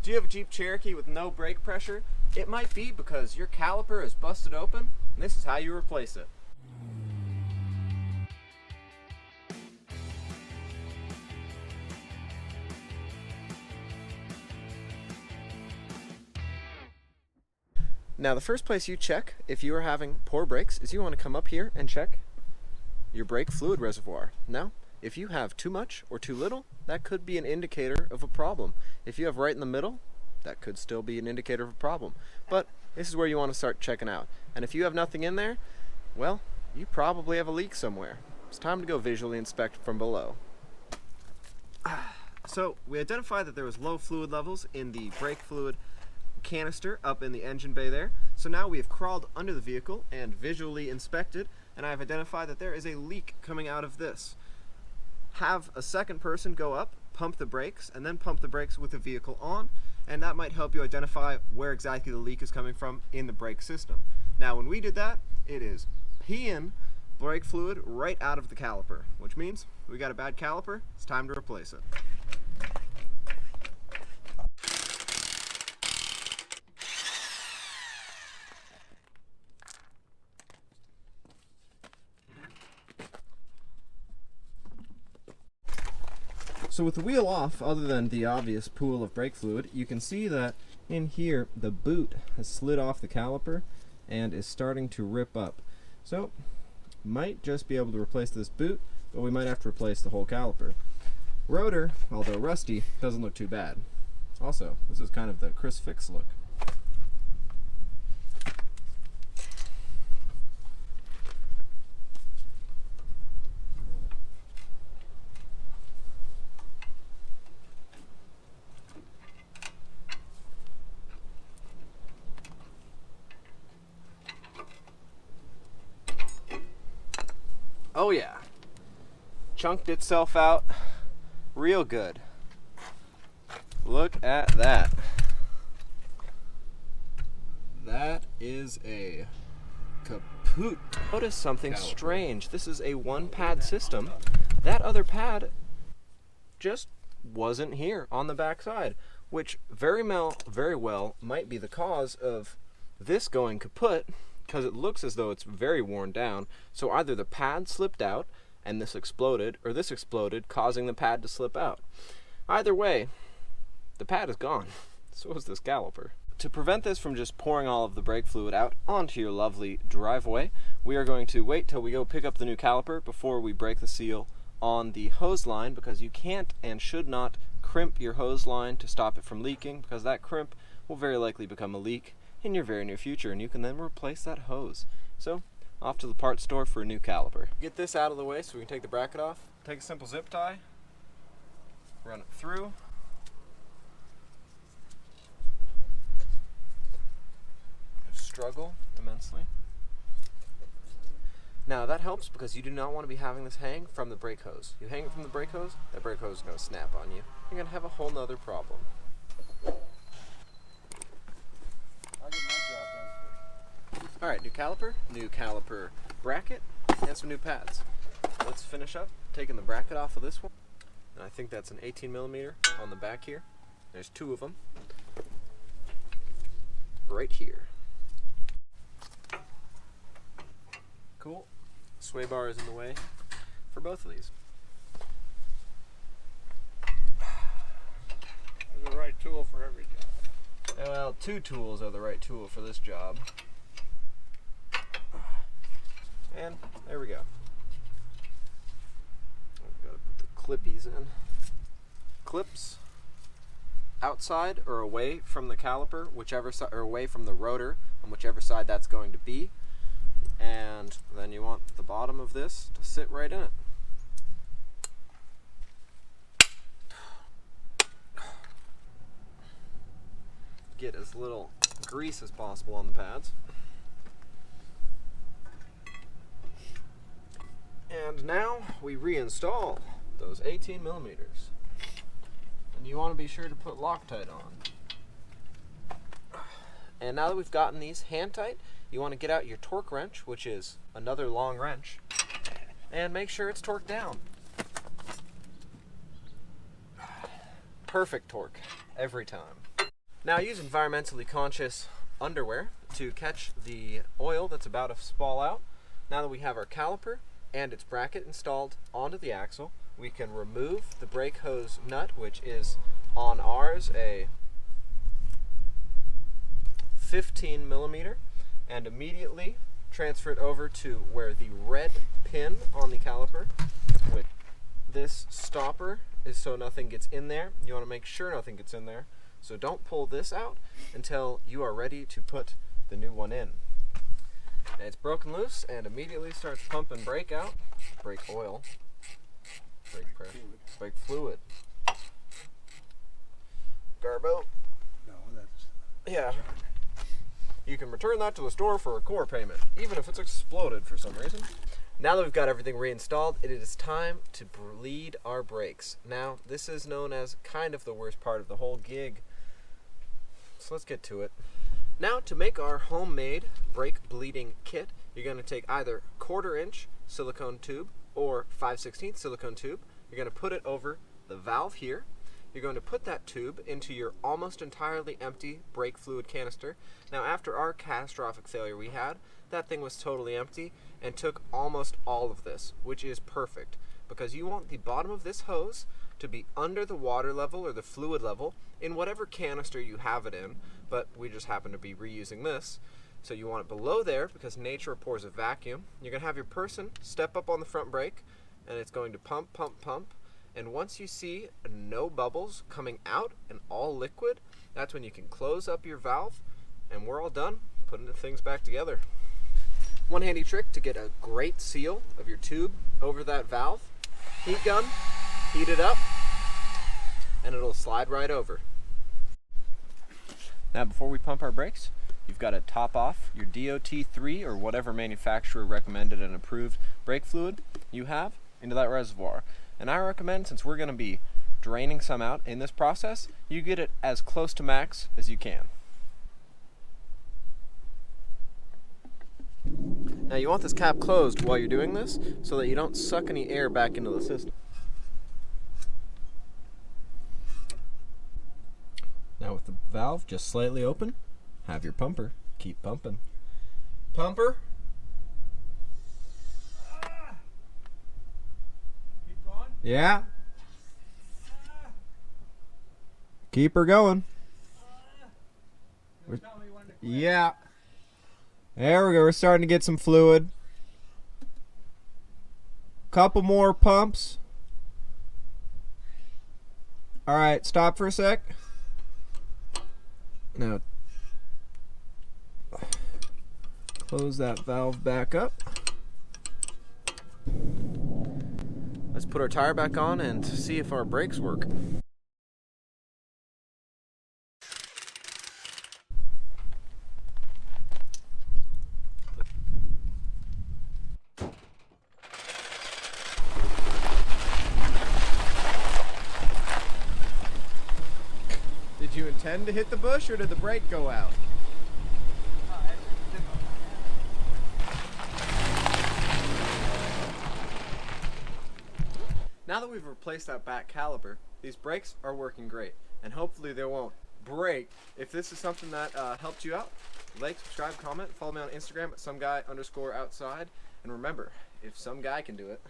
Do you have a Jeep Cherokee with no brake pressure? It might be because your caliper is busted open, and this is how you replace it. Now, the first place you check if you are having poor brakes is you want to come up here and check your brake fluid reservoir. Now, if you have too much or too little, that could be an indicator of a problem. If you have right in the middle, that could still be an indicator of a problem. But this is where you want to start checking out. And if you have nothing in there, well, you probably have a leak somewhere. It's time to go visually inspect from below. So we identified that there was low fluid levels in the brake fluid canister up in the engine bay there. So now we have crawled under the vehicle and visually inspected, and I've identified that there is a leak coming out of this. Have a second person go up, pump the brakes, and then pump the brakes with the vehicle on, and that might help you identify where exactly the leak is coming from in the brake system. Now when we did that, it is peeing brake fluid right out of the caliper, which means we got a bad caliper, it's time to replace it. So with the wheel off, other than the obvious pool of brake fluid, you can see that in here the boot has slid off the caliper and is starting to rip up. So might just be able to replace this boot, but we might have to replace the whole caliper. Rotor, although rusty, doesn't look too bad. Also, this is kind of the Chris Fix look. Oh yeah, chunked itself out real good. Look at that. That is a kaput. Notice something strange. This is a one pad system. That other pad just wasn't here on the back side, which very well might be the cause of this going kaput, because it looks as though it's very worn down. So either the pad slipped out and this exploded, or this exploded causing the pad to slip out. Either way, the pad is gone. So is this caliper. To prevent this from just pouring all of the brake fluid out onto your lovely driveway, we are going to wait till we go pick up the new caliper before we break the seal on the hose line, because you can't and should not crimp your hose line to stop it from leaking, because that crimp will very likely become a leak in your very near future, and you can then replace that hose. So, off to the parts store for a new caliper. Get this out of the way so we can take the bracket off. Take a simple zip tie, run it through. Struggle immensely. Now that helps because you do not want to be having this hang from the brake hose. You hang it from the brake hose, that brake hose is going to snap on you. You're going to have a whole nother problem. Alright, new caliper bracket, and some new pads. Let's finish up taking the bracket off of this one. And I think that's an 18mm on the back here. There's two of them. Right here. Cool. Sway bar is in the way for both of these. There's the right tool for every job. Well, two tools are the right tool for this job. And there we go. I've got to put the clippies in. Clips outside or away from the caliper, whichever side, or away from the rotor on whichever side that's going to be. And then you want the bottom of this to sit right in it. Get as little grease as possible on the pads. And now we reinstall those 18mm. And you want to be sure to put Loctite on. And now that we've gotten these hand tight, you want to get out your torque wrench, which is another long wrench, and make sure it's torqued down. Perfect torque every time. Now use environmentally conscious underwear to catch the oil that's about to spall out. Now that we have our caliper and its bracket installed onto the axle, we can remove the brake hose nut, which is on ours a 15 millimeter, and immediately transfer it over to where the red pin on the caliper with this stopper is so nothing gets in there. You want to make sure nothing gets in there. So don't pull this out until you are ready to put the new one in. And it's broken loose and immediately starts pumping brake out. Brake oil. Brake pressure. Brake fluid. Garbo. No, that's... Yeah. You can return that to the store for a core payment, even if it's exploded for some reason. Now that we've got everything reinstalled, it is time to bleed our brakes. Now, this is known as kind of the worst part of the whole gig. So let's get to it. Now, to make our homemade brake bleeding kit, you're going to take either 1/4 inch silicone tube or 5/16 silicone tube. You're going to put it over the valve here. You're going to put that tube into your almost entirely empty brake fluid canister. Now, after our catastrophic failure we had, that thing was totally empty and took almost all of this, which is perfect because you want the bottom of this hose to be under the water level or the fluid level in whatever canister you have it in, but we just happen to be reusing this. So you want it below there because nature abhors a vacuum. You're going to have your person step up on the front brake and it's going to pump, pump, pump. And once you see no bubbles coming out and all liquid, that's when you can close up your valve and we're all done putting the things back together. One handy trick to get a great seal of your tube over that valve: heat gun, heat it up, and it'll slide right over. Now before we pump our brakes, you've got to top off your DOT3 or whatever manufacturer recommended and approved brake fluid you have into that reservoir. And I recommend, since we're going to be draining some out in this process, you get it as close to max as you can. Now you want this cap closed while you're doing this so that you don't suck any air back into the system. Now with the valve just slightly open, have your pumper keep pumping. Pumper? Keep going? Yeah. Keep her going. You'll tell me when to quit. Yeah. There we go. We're starting to get some fluid. Couple more pumps. All right, stop for a sec. Now, close that valve back up. Let's put our tire back on and see if our brakes work. Did you intend to hit the bush or did the brake go out? Now that we've replaced that back caliper, these brakes are working great, and hopefully they won't break. If this is something that helped you out, like, subscribe, comment, follow me on Instagram at SomeGuy_outside, and remember, if some guy can do it,